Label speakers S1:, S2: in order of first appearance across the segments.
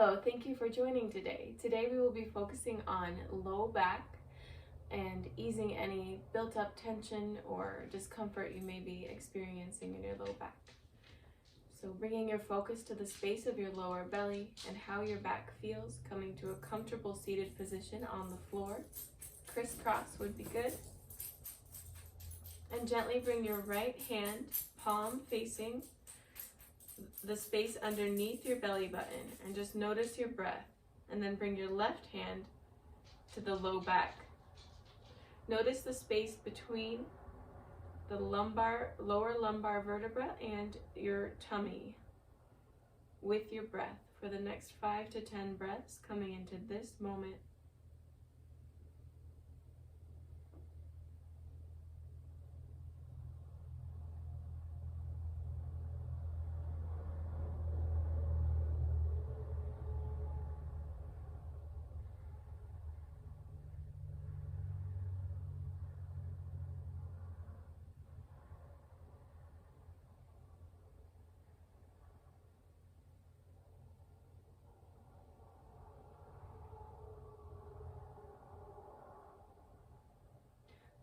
S1: Hello, thank you for joining today. Today we will be focusing on low back and easing any built up tension or discomfort you may be experiencing in your low back. So bringing your focus to the space of your lower belly and how your back feels, coming to a comfortable seated position on the floor. Crisscross would be good. And gently bring your right hand, palm facing the space underneath your belly button, and just notice your breath. And then bring your left hand to the low back. Notice the space between the lower lumbar vertebra and your tummy with your breath for the next 5 to 10 breaths coming into this moment.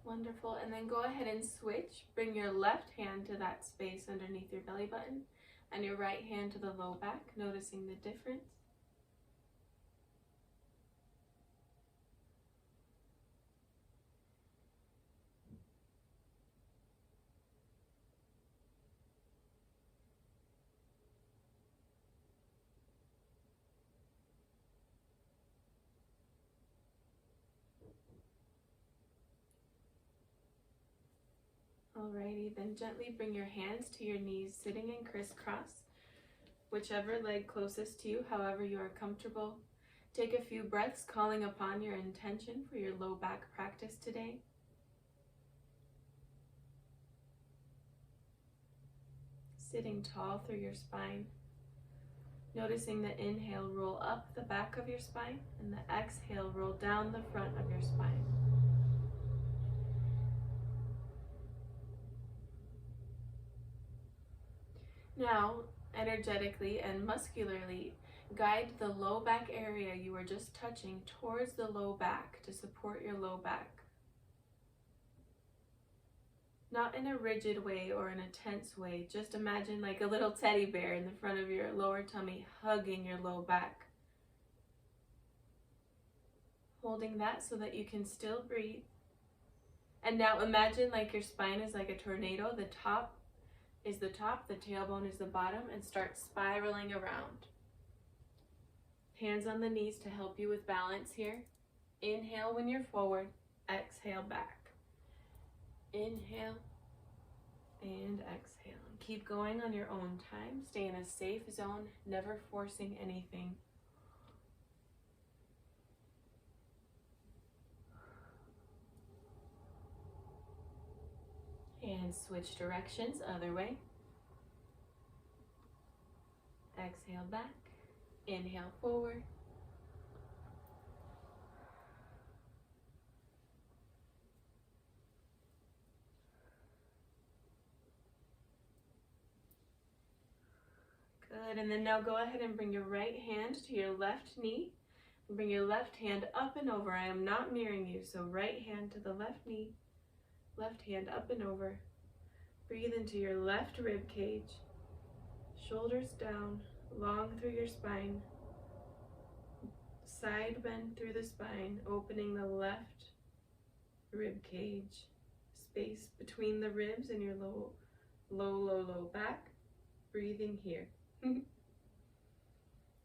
S1: Wonderful. And then go ahead and switch. Bring your left hand to that space underneath your belly button and your right hand to the low back, noticing the difference. Alrighty, then gently bring your hands to your knees, sitting in crisscross, whichever leg closest to you, however you are comfortable. Take a few breaths, calling upon your intention for your low back practice today. Sitting tall through your spine. Noticing the inhale roll up the back of your spine and the exhale roll down the front of your spine. Now, energetically and muscularly, guide the low back area you were just touching towards the low back to support your low back. Not in a rigid way or in a tense way, just imagine like a little teddy bear in the front of your lower tummy hugging your low back. Holding that so that you can still breathe. And now imagine like your spine is like a tornado. The top is the top, the tailbone is the bottom, and start spiraling around. Hands on the knees to help you with balance here. Inhale when you're forward, exhale back. Inhale and exhale. And keep going on your own time. Stay in a safe zone, never forcing anything. And switch directions, other way. Exhale back. Inhale forward. Good, and then now go ahead and bring your right hand to your left knee. And bring your left hand up and over. I am not mirroring you, so right hand to the left knee. Left hand up and over. Breathe into your left rib cage. Shoulders down, long through your spine. Side bend through the spine, opening the left rib cage. Space between the ribs and your low back. Breathing here.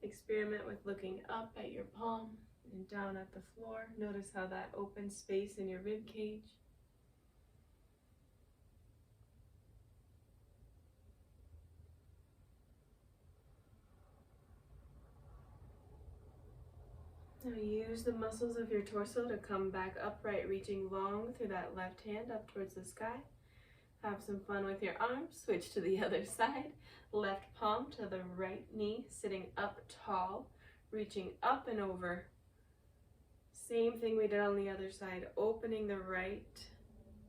S1: Experiment with looking up at your palm and down at the floor. Notice how that opens space in your rib cage. Now use the muscles of your torso to come back upright, reaching long through that left hand up towards the sky. Have some fun with your arms. Switch to the other side. Left palm to the right knee, sitting up tall, reaching up and over. Same thing we did on the other side, opening the right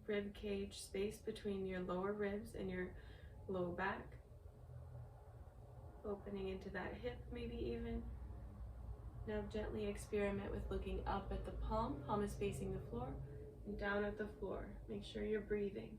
S1: rib cage, space between your lower ribs and your low back. Opening into that hip maybe even. Now gently experiment with looking up at the palm. Palm is facing the floor, and down at the floor. Make sure you're breathing.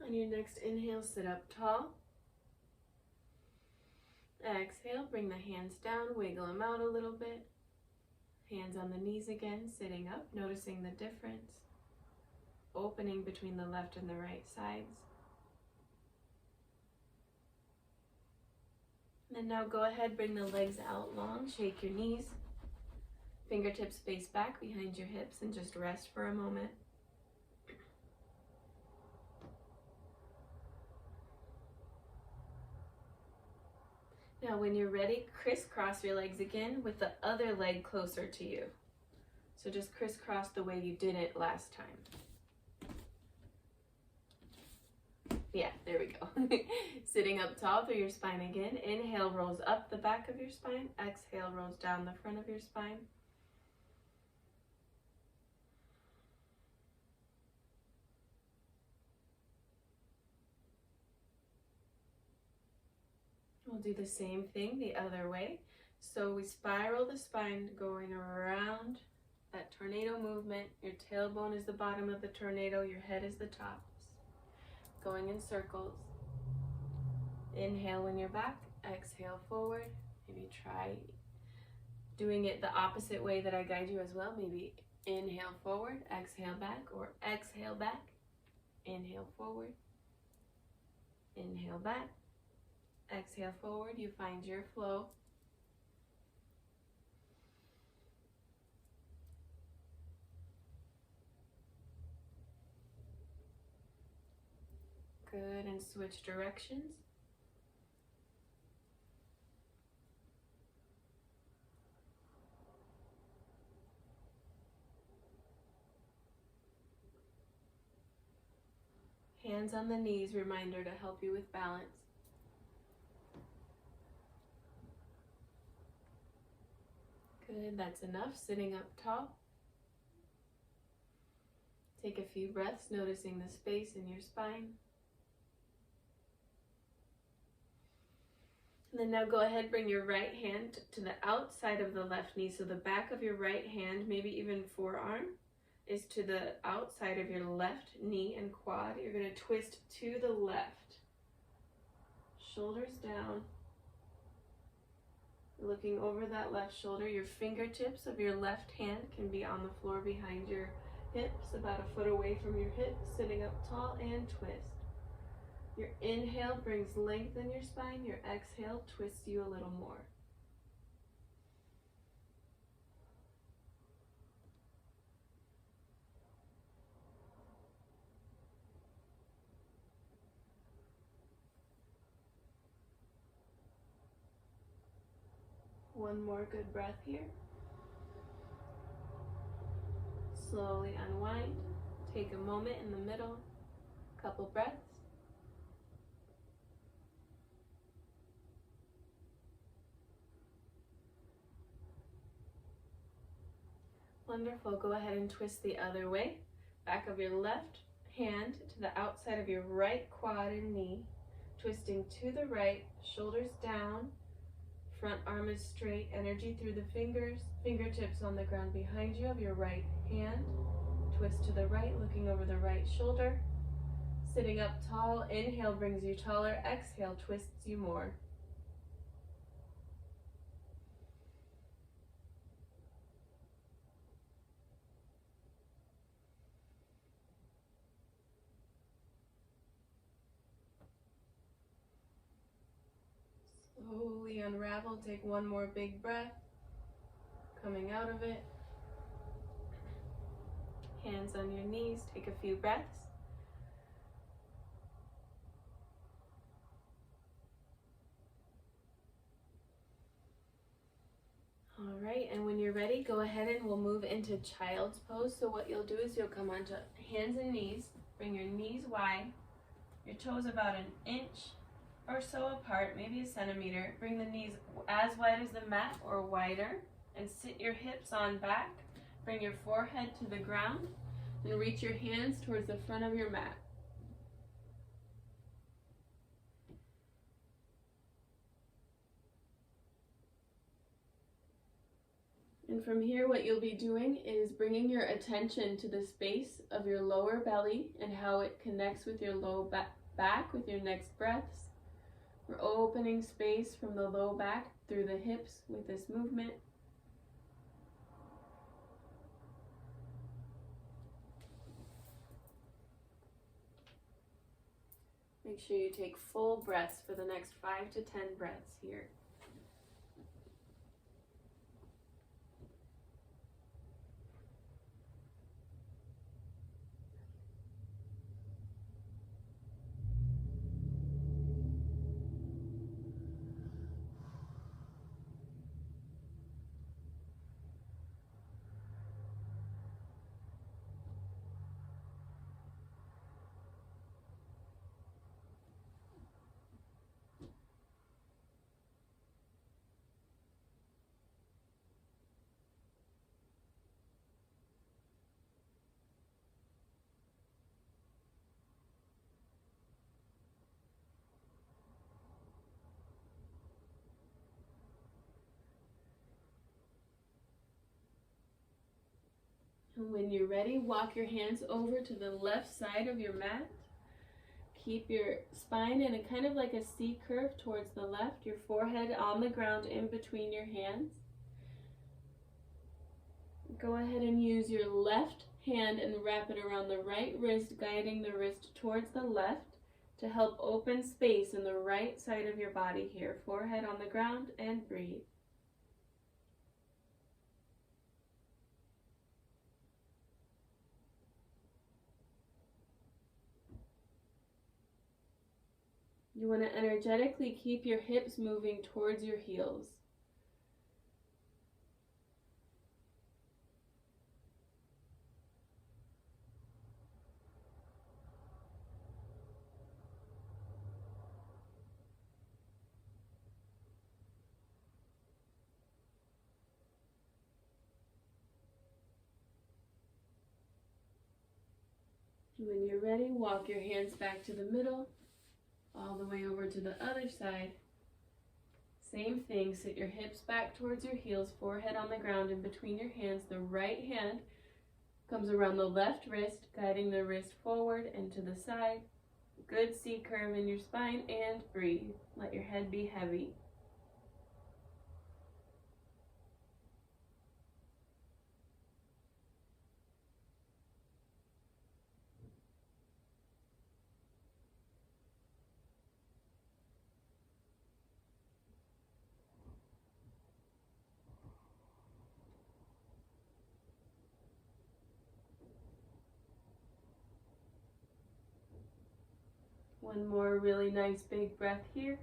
S1: On your next inhale, sit up tall. Exhale, bring the hands down, wiggle them out a little bit. Hands on the knees again, sitting up, noticing the difference. Opening between the left and the right sides. And then now go ahead, bring the legs out long, shake your knees. Fingertips face back behind your hips and just rest for a moment. Now when you're ready, crisscross your legs again with the other leg closer to you. So just crisscross the way you did it last time. Yeah, there we go. Sitting up tall through your spine again. Inhale rolls up the back of your spine. Exhale rolls down the front of your spine. We'll do the same thing the other way. So we spiral the spine going around that tornado movement. Your tailbone is the bottom of the tornado. Your head is the top. Going in circles. Inhale when you're back. Exhale forward. Maybe try doing it the opposite way that I guide you as well. Maybe inhale forward, exhale back, or exhale back, inhale forward, inhale back. Exhale forward, you find your flow. Good, and switch directions. Hands on the knees, reminder to help you with balance. Good, that's enough. Sitting up tall. Take a few breaths, noticing the space in your spine. And then now go ahead, bring your right hand to the outside of the left knee. So the back of your right hand, maybe even forearm, is to the outside of your left knee and quad. You're going to twist to the left. Shoulders down. Looking over that left shoulder, your fingertips of your left hand can be on the floor behind your hips, about a foot away from your hips, sitting up tall, and twist. Your inhale brings length in your spine. Your exhale twists you a little more. One more good breath here. Slowly unwind. Take a moment in the middle. Couple breaths. Wonderful. Go ahead and twist the other way. Back of your left hand to the outside of your right quad and knee. Twisting to the right, shoulders down. Front arm is straight, energy through the fingers, fingertips on the ground behind you of your right hand. Twist to the right, looking over the right shoulder. Sitting up tall, inhale brings you taller, exhale twists you more. Slowly unravel, take one more big breath, coming out of it. Hands on your knees, take a few breaths. All right, and when you're ready, go ahead and we'll move into child's pose. So what you'll do is you'll come onto hands and knees, bring your knees wide, Your toes about an inch or so apart, maybe a centimeter. Bring the knees as wide as the mat or wider, and sit your hips on back. Bring your forehead to the ground, and reach your hands towards the front of your mat. And from here, what you'll be doing is bringing your attention to the space of your lower belly and how it connects with your low back with your next breaths. We're opening space from the low back through the hips with this movement. Make sure you take full breaths for the next 5 to 10 breaths here. And when you're ready, walk your hands over to the left side of your mat. Keep your spine in a kind of like a C curve towards the left, your forehead on the ground in between your hands. Go ahead and use your left hand and wrap it around the right wrist, guiding the wrist towards the left to help open space in the right side of your body here. Forehead on the ground, and breathe. You want to energetically keep your hips moving towards your heels. When you're ready, walk your hands back to the middle, all the way over to the other side. Same thing, sit your hips back towards your heels, forehead on the ground in between your hands. The right hand comes around the left wrist, guiding the wrist forward and to the side. Good C curve in your spine, and breathe. Let your head be heavy. One more really nice big breath here.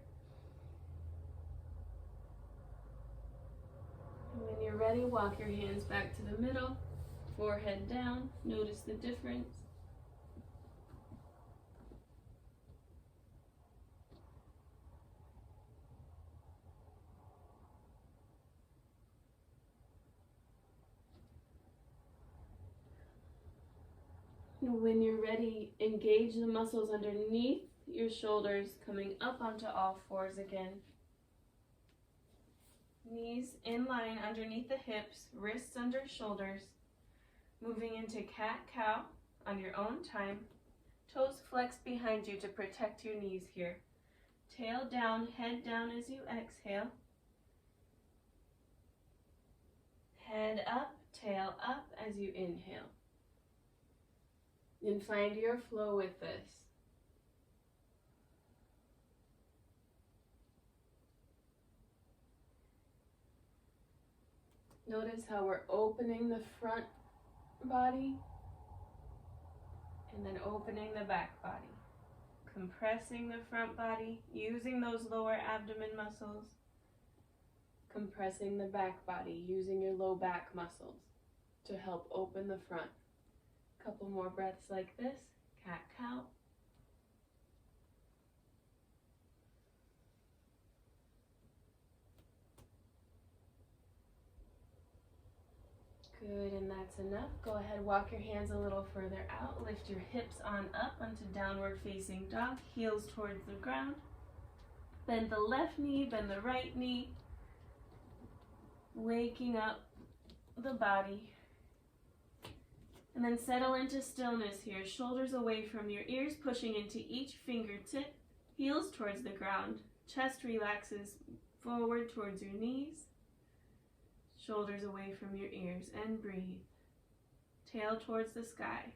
S1: And when you're ready, walk your hands back to the middle, forehead down. Notice the difference. And when you're ready, engage the muscles underneath your shoulders, coming up onto all fours again. Knees in line underneath the hips, wrists under shoulders. Moving into cat-cow on your own time. Toes flexed behind you to protect your knees here. Tail down, head down as you exhale. Head up, tail up as you inhale. And find your flow with this. Notice how we're opening the front body and then opening the back body. Compressing the front body, using those lower abdomen muscles. Compressing the back body, using your low back muscles to help open the front. Couple more breaths like this. Cat-cow. Good, and that's enough. Go ahead, walk your hands a little further out. Lift your hips on up onto downward facing dog, heels towards the ground. Bend the left knee, bend the right knee. Waking up the body. And then settle into stillness here. Shoulders away from your ears, pushing into each fingertip. Heels towards the ground. Chest relaxes forward towards your knees. Shoulders away from your ears, and breathe. Tail towards the sky.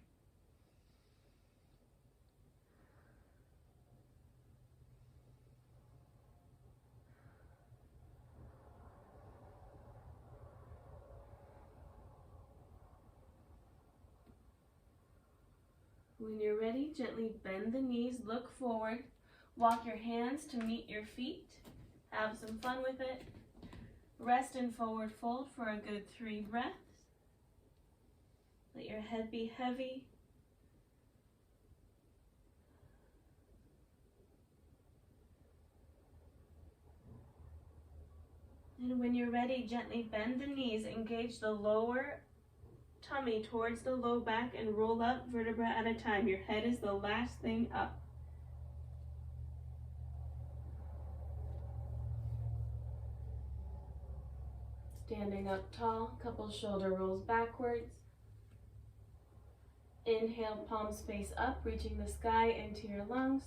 S1: When you're ready, gently bend the knees, look forward. Walk your hands to meet your feet. Have some fun with it. Rest in forward fold for a good 3 breaths. Let your head be heavy. And when you're ready, gently bend the knees, engage the lower tummy towards the low back, and roll up vertebra at a time. Your head is the last thing up. Standing up tall, couple shoulder rolls backwards. Inhale, palms face up, reaching the sky into your lungs.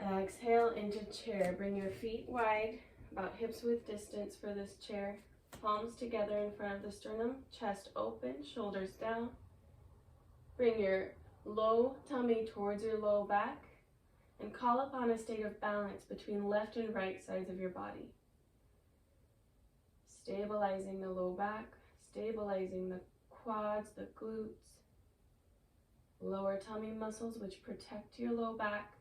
S1: Exhale into chair. Bring your feet wide, about hips width distance for this chair. Palms together in front of the sternum, chest open, shoulders down. Bring your low tummy towards your low back and call upon a state of balance between left and right sides of your body. Stabilizing the low back, stabilizing the quads, the glutes, lower tummy muscles which protect your low back.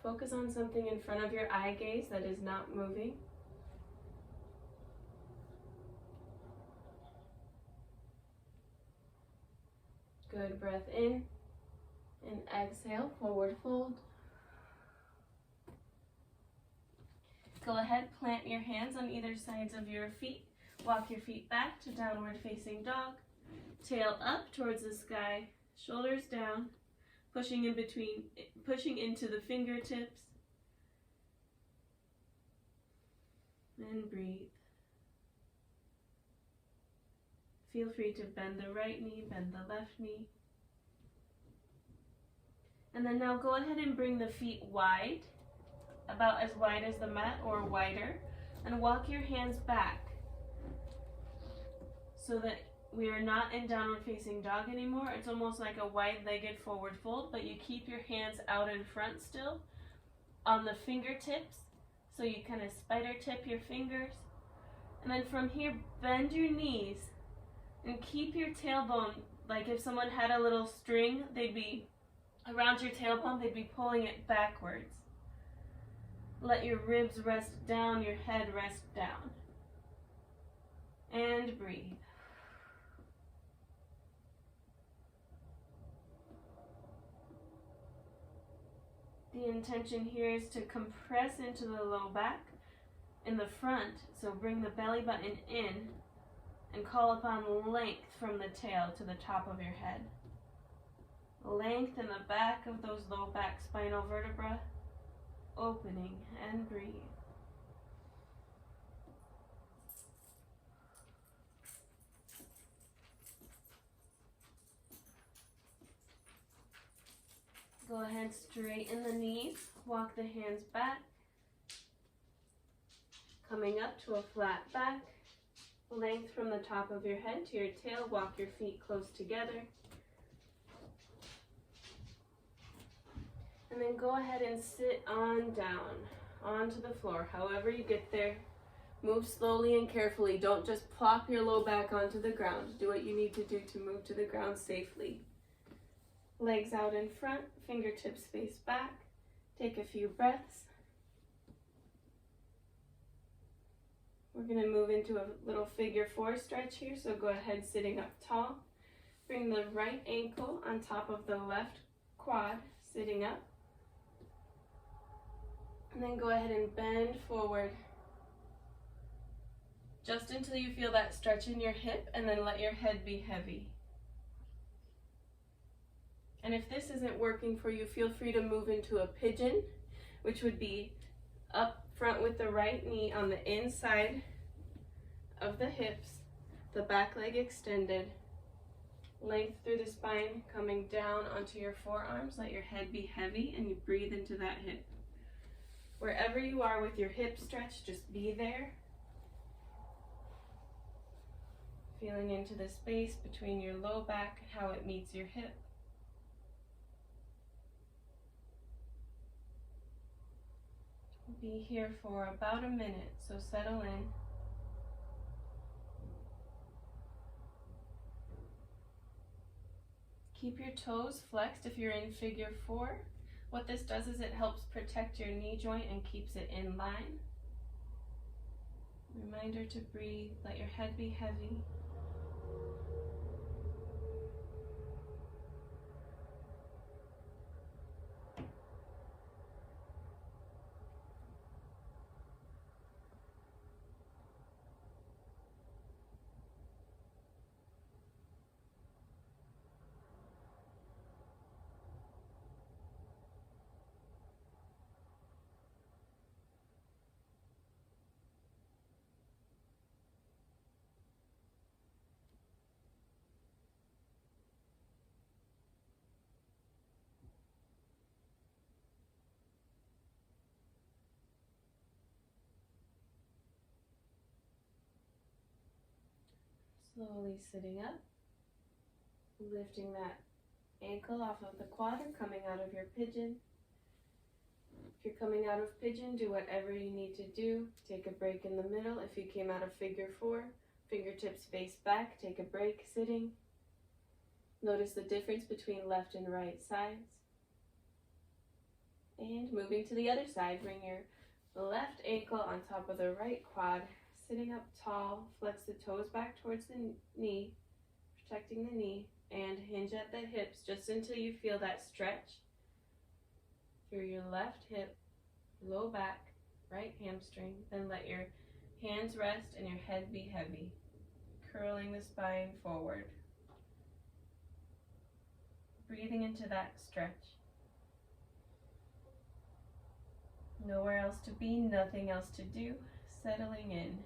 S1: Focus on something in front of your eye gaze that is not moving. Good, breath in and exhale, forward fold. Go ahead, plant your hands on either sides of your feet. Walk your feet back to downward facing dog. Tail up towards the sky, shoulders down, pushing into the fingertips. And breathe. Feel free to bend the right knee, bend the left knee. And then now go ahead and bring the feet wide, about as wide as the mat or wider, and walk your hands back so that we are not in downward facing dog anymore. It's almost like a wide-legged forward fold, but you keep your hands out in front still on the fingertips, so you kind of spider tip your fingers. And then from here, bend your knees and keep your tailbone, like if someone had a little string, they'd be around your tailbone, they'd be pulling it backwards. Let your ribs rest down, your head rest down. And breathe. The intention here is to compress into the low back in the front, so bring the belly button in and call upon length from the tail to the top of your head. Length in the back of those low back spinal vertebrae, opening, and breathe. Go ahead, straighten the knees, walk the hands back, coming up to a flat back, length from the top of your head to your tail, walk your feet close together. And then go ahead and sit on down, onto the floor, however you get there. Move slowly and carefully. Don't just plop your low back onto the ground. Do what you need to do to move to the ground safely. Legs out in front, fingertips face back. Take a few breaths. We're going to move into a little figure 4 stretch here, so go ahead sitting up tall. Bring the right ankle on top of the left quad, sitting up. And then go ahead and bend forward. just until you feel that stretch in your hip, and then let your head be heavy. And if this isn't working for you, feel free to move into a pigeon, which would be up front with the right knee on the inside of the hips, the back leg extended, length through the spine coming down onto your forearms. Let your head be heavy and you breathe into that hip. Wherever you are with your hip stretch, just be there. Feeling into the space between your low back, how it meets your hip. Be here for about a minute, so settle in. Keep your toes flexed if you're in figure 4. What this does is it helps protect your knee joint and keeps it in line. Reminder to breathe, let your head be heavy. Slowly sitting up, lifting that ankle off of the quad or coming out of your pigeon. If you're coming out of pigeon, do whatever you need to do. Take a break in the middle. If you came out of figure 4, fingertips face back, take a break sitting. Notice the difference between left and right sides. And moving to the other side, bring your left ankle on top of the right quad, sitting up tall, flex the toes back towards the knee, protecting the knee, and hinge at the hips just until you feel that stretch through your left hip, low back, right hamstring. Then let your hands rest and your head be heavy, curling the spine forward. Breathing into that stretch. Nowhere else to be, nothing else to do, settling in.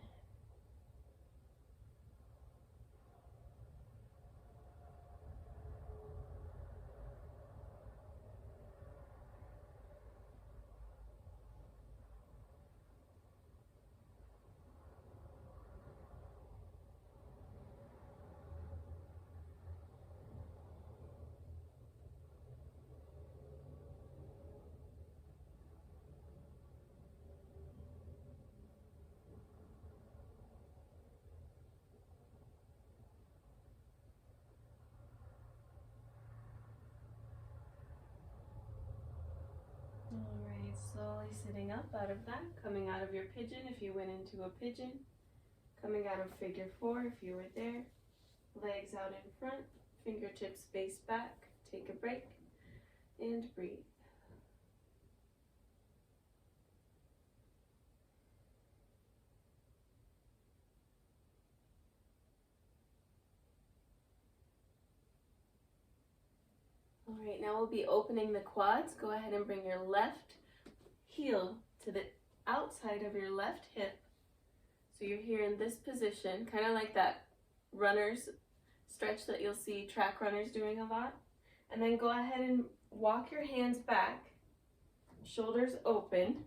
S1: Alright, slowly sitting up out of that, coming out of your pigeon if you went into a pigeon, coming out of figure 4 if you were there, legs out in front, fingertips face back, take a break, and breathe. Alright, now we'll be opening the quads. Go ahead and bring your left heel to the outside of your left hip. So you're here in this position, kind of like that runner's stretch that you'll see track runners doing a lot. And then go ahead and walk your hands back, shoulders open,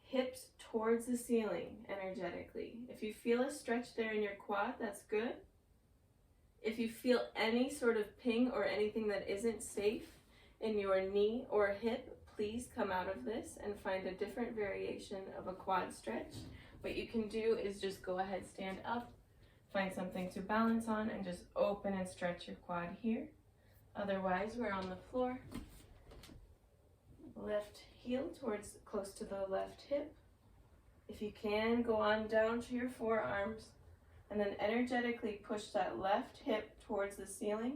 S1: hips towards the ceiling energetically. If you feel a stretch there in your quad, that's good. If you feel any sort of ping or anything that isn't safe in your knee or hip, please come out of this and find a different variation of a quad stretch. What you can do is just go ahead, stand up, find something to balance on, and just open and stretch your quad here. Otherwise, we're on the floor. Left heel towards close to the left hip. If you can, go on down to your forearms. And then energetically push that left hip towards the ceiling.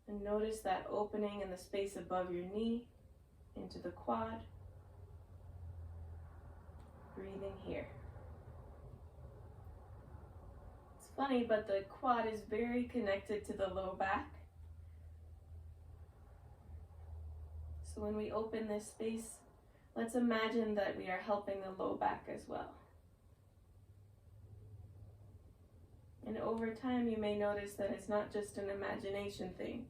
S1: And notice that opening in the space above your knee into the quad. Breathing here. funny, but the quad is very connected to the low back. So when we open this space, let's imagine that we are helping the low back as well. And over time, you may notice that it's not just an imagination thing.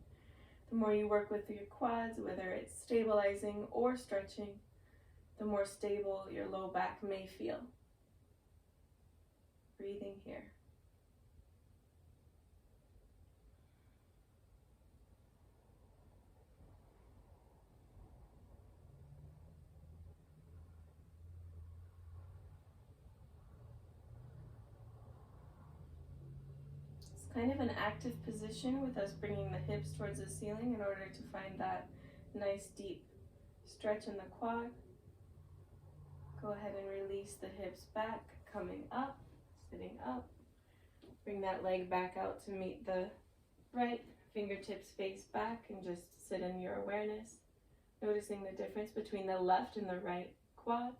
S1: The more you work with your quads, whether it's stabilizing or stretching, the more stable your low back may feel. Breathing here. Kind of an active position with us bringing the hips towards the ceiling in order to find that nice deep stretch in the quad. Go ahead and release the hips back, coming up, sitting up. Bring that leg back out to meet the right, fingertips face back, and just sit in your awareness, noticing the difference between the left and the right quad.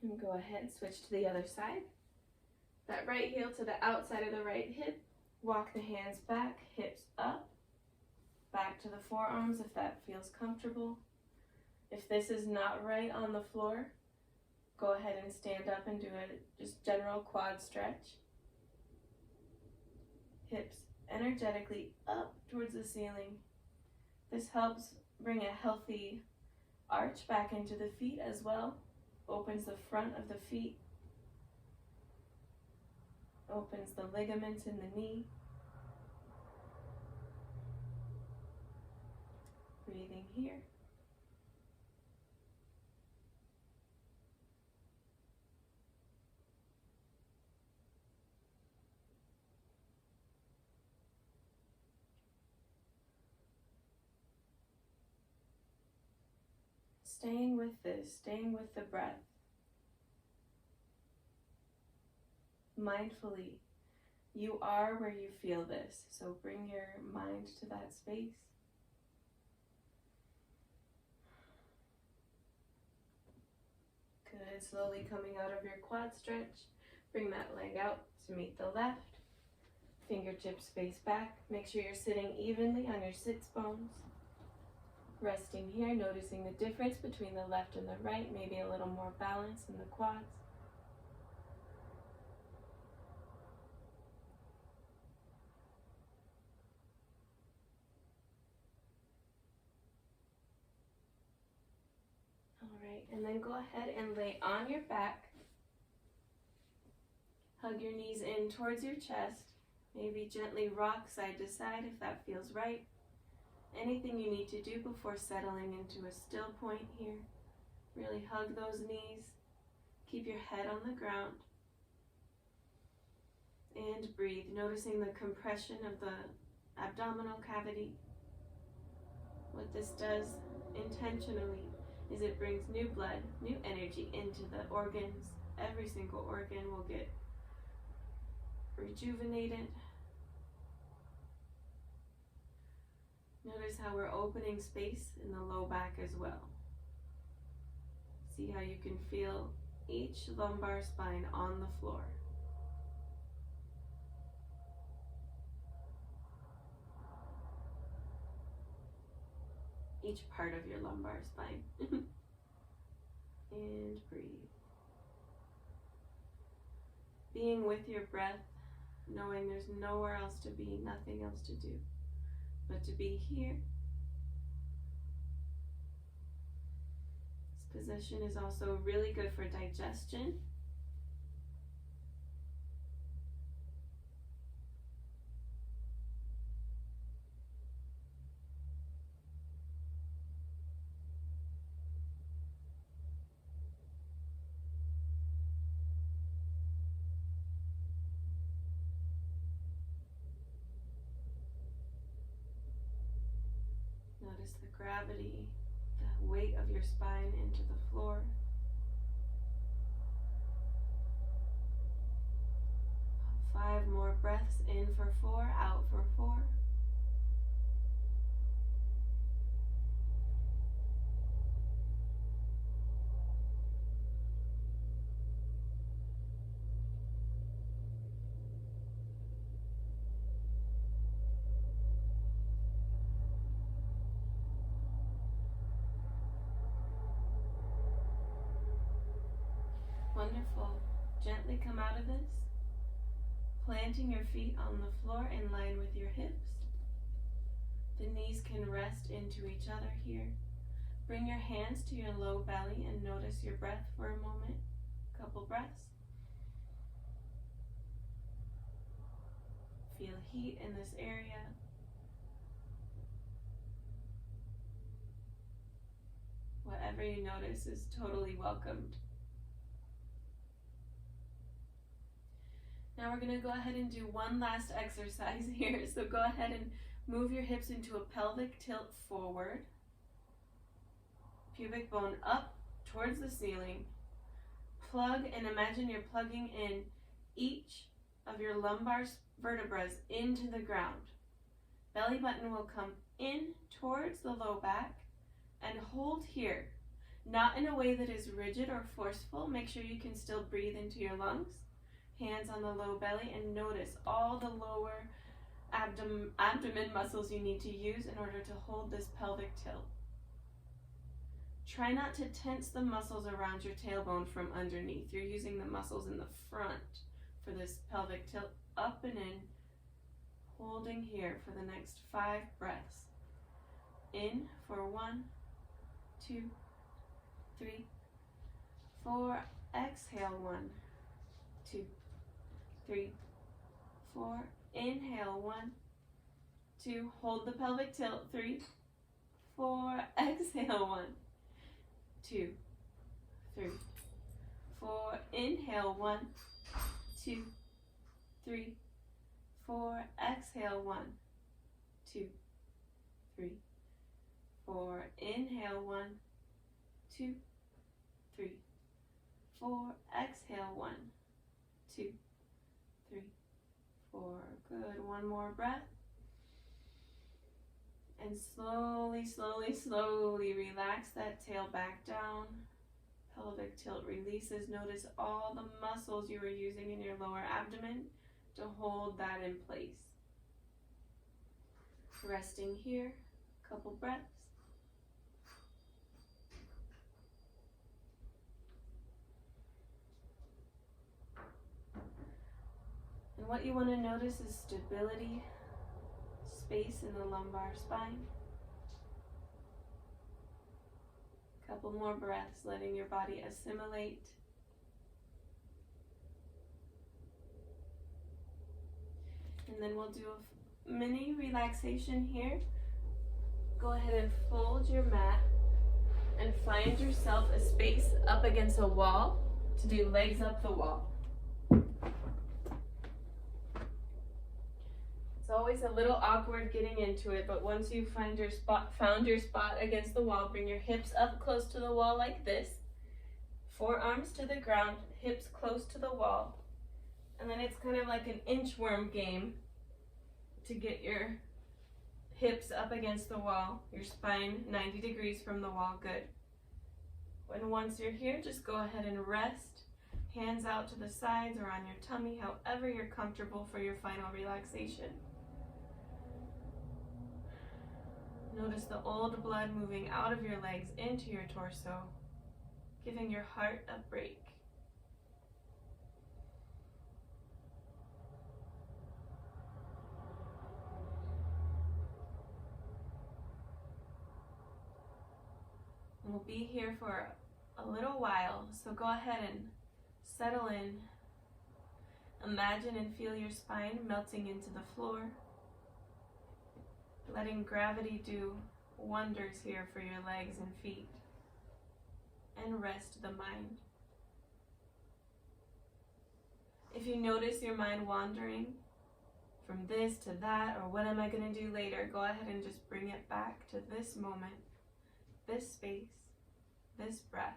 S1: And go ahead, switch to the other side. That right heel to the outside of the right hip. Walk the hands back, hips up. Back to the forearms if that feels comfortable. If this is not right on the floor, go ahead and stand up and do a just general quad stretch. Hips energetically up towards the ceiling. This helps bring a healthy arch back into the feet as well. Opens the front of the feet, opens the ligaments in the knee. Breathing here. Staying with this, staying with the breath. Mindfully, you are where you feel this, so bring your mind to that space. Good, slowly coming out of your quad stretch, bring that leg out to meet the left. Fingertips face back, make sure you're sitting evenly on your sits bones. Resting here, noticing the difference between the left and the right, maybe a little more balance in the quads. Alright, and then go ahead and lay on your back. Hug your knees in towards your chest. Maybe gently rock side to side if that feels right. Anything you need to do before settling into a still point here. Really hug those knees. Keep your head on the ground. And breathe, noticing the compression of the abdominal cavity. What this does intentionally is it brings new blood, new energy into the organs. Every single organ will get rejuvenated. Notice how we're opening space in the low back as well. See how you can feel each lumbar spine on the floor. Each part of your lumbar spine. And breathe. Being with your breath, knowing there's nowhere else to be, nothing else to do, but to be here. This position is also really good for digestion. Notice the gravity, the weight of your spine into the floor. Five more breaths, in for 4, out for 4. . Wonderful. Gently come out of this, planting your feet on the floor in line with your hips. The knees can rest into each other here. Bring your hands to your low belly and notice your breath for a moment. Couple breaths. Feel heat in this area. Whatever you notice is totally welcomed. Now we're going to go ahead and do one last exercise here. So go ahead and move your hips into a pelvic tilt forward. Pubic bone up towards the ceiling. Plug and imagine you're plugging in each of your lumbar vertebrae into the ground. Belly button will come in towards the low back and hold here. Not in a way that is rigid or forceful. Make sure you can still breathe into your lungs. Hands on the low belly and notice all the lower abdomen muscles you need to use in order to hold this pelvic tilt. Try not to tense the muscles around your tailbone from underneath. You're using the muscles in the front for this pelvic tilt, up and in, holding here for the next 5 breaths. In for 1, 2, 3, 4. Exhale 1, 2, 3, 4. Inhale 1, 2. Hold the pelvic tilt. 3, 4. Exhale 1, 2, 3, 4. Inhale 1, 2, 3, 4. Exhale 1, 2, 3, 4. Inhale 1, 2, 3, 4. Exhale 1, 2, 3, 4. Good. One more breath. And slowly, slowly, slowly relax that tail back down. Pelvic tilt releases. Notice all the muscles you were using in your lower abdomen to hold that in place. Resting here. Couple breaths. And what you want to notice is stability, space in the lumbar spine. Couple more breaths, letting your body assimilate. And then we'll do a mini relaxation here. Go ahead and fold your mat and find yourself a space up against a wall to do legs up the wall. It's always a little awkward getting into it, but once you found your spot against the wall, bring your hips up close to the wall like this. Forearms to the ground, hips close to the wall. And then it's kind of like an inchworm game to get your hips up against the wall, your spine 90 degrees from the wall. Good. And once you're here, just go ahead and rest. Hands out to the sides or on your tummy, however you're comfortable for your final relaxation. Notice the old blood moving out of your legs into your torso, giving your heart a break. We'll be here for a little while, so go ahead and settle in. Imagine and feel your spine melting into the floor, letting gravity do wonders here for your legs and feet, and rest the mind. If you notice your mind wandering from this to that, or what am I going to do later, go ahead and just bring it back to this moment, this space, this breath.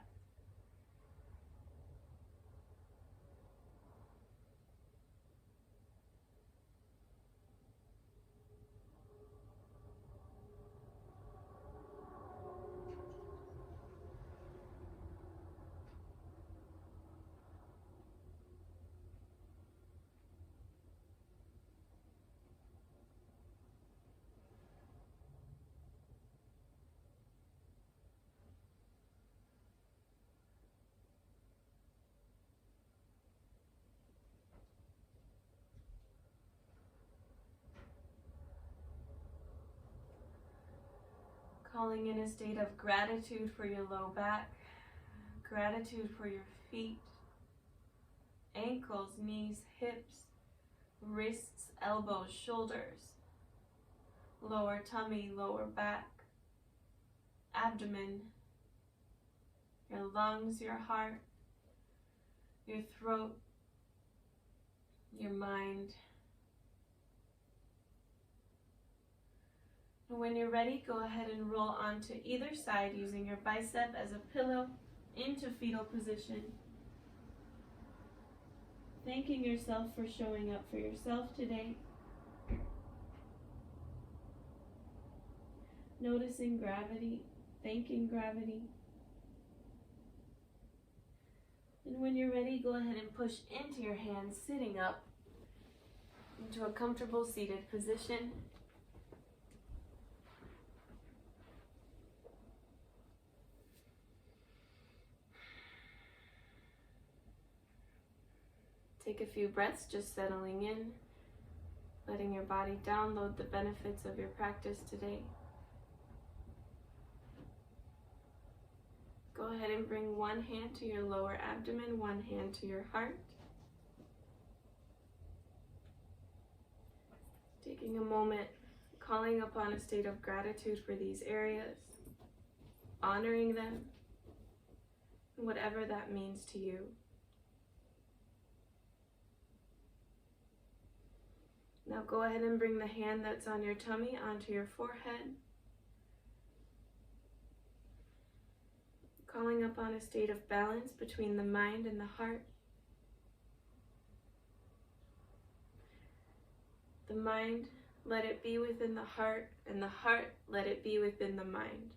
S1: Calling in a state of gratitude for your low back, gratitude for your feet, ankles, knees, hips, wrists, elbows, shoulders, lower tummy, lower back, abdomen, your lungs, your heart, your throat, your mind. And when you're ready, go ahead and roll onto either side using your bicep as a pillow into fetal position. Thanking yourself for showing up for yourself today. Noticing gravity, thanking gravity. And when you're ready, go ahead and push into your hands, sitting up into a comfortable seated position. Take a few breaths, just settling in, letting your body download the benefits of your practice today. Go ahead and bring one hand to your lower abdomen, one hand to your heart. Taking a moment, calling upon a state of gratitude for these areas, honoring them, whatever that means to you. Now go ahead and bring the hand that's on your tummy onto your forehead. Calling upon a state of balance between the mind and the heart. The mind, let it be within the heart, and the heart, let it be within the mind.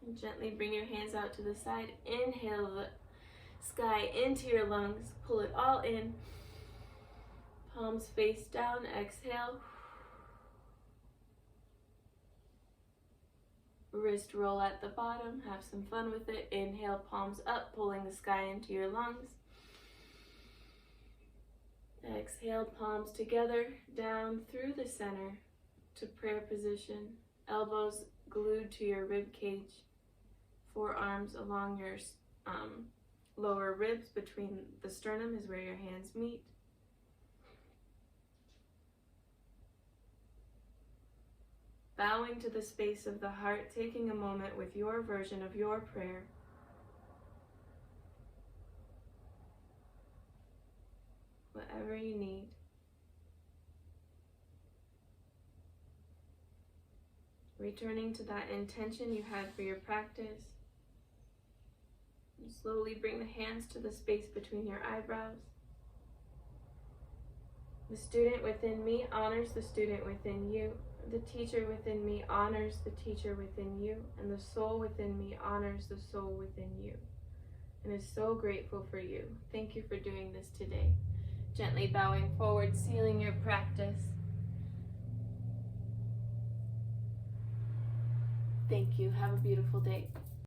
S1: And gently bring your hands out to the side. Inhale the sky into your lungs. Pull it all in. Palms face down. Exhale. Wrist roll at the bottom. Have some fun with it. Inhale, palms up, pulling the sky into your lungs. Exhale, palms together, down through the center to prayer position. Elbows glued to your rib cage. Forearms along your lower ribs, between the sternum is where your hands meet. Bowing to the space of the heart, taking a moment with your version of your prayer. Whatever you need. Returning to that intention you had for your practice. And slowly bring the hands to the space between your eyebrows. The student within me honors the student within you. The teacher within me honors the teacher within you, and the soul within me honors the soul within you, and is so grateful for you. Thank you for doing this today. Gently bowing forward, sealing your practice. Thank you. Have a beautiful day.